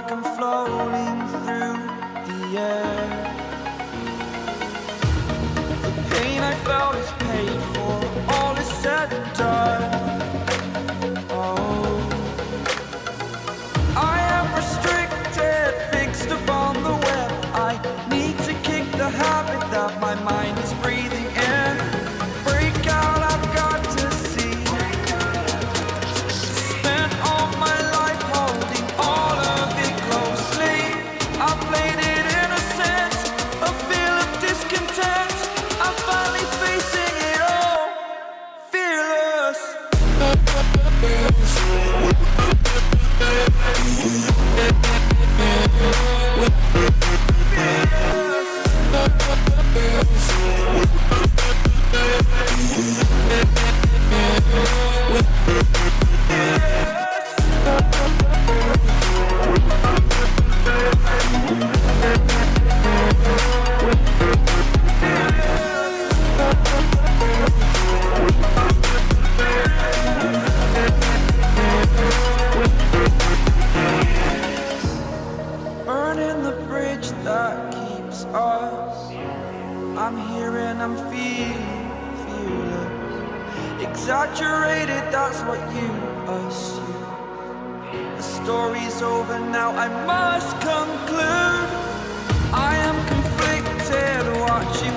like I'm floating through the air. The pain I felt is paid for, all is said and done. Oh, I am restricted, fixed upon the web. I need to kick the habit that my mind is breathing in. Break out, I've got to see. Spent all my life holding all of it closely. I played it innocent, a feel of discontent. I'm finally facing it all, fearless. Burning the bridge that keeps us. I'm here and I'm feeling fearless. Exaggerated, that's what you assume. The story's over now, I must conclude. I am conflicted, watching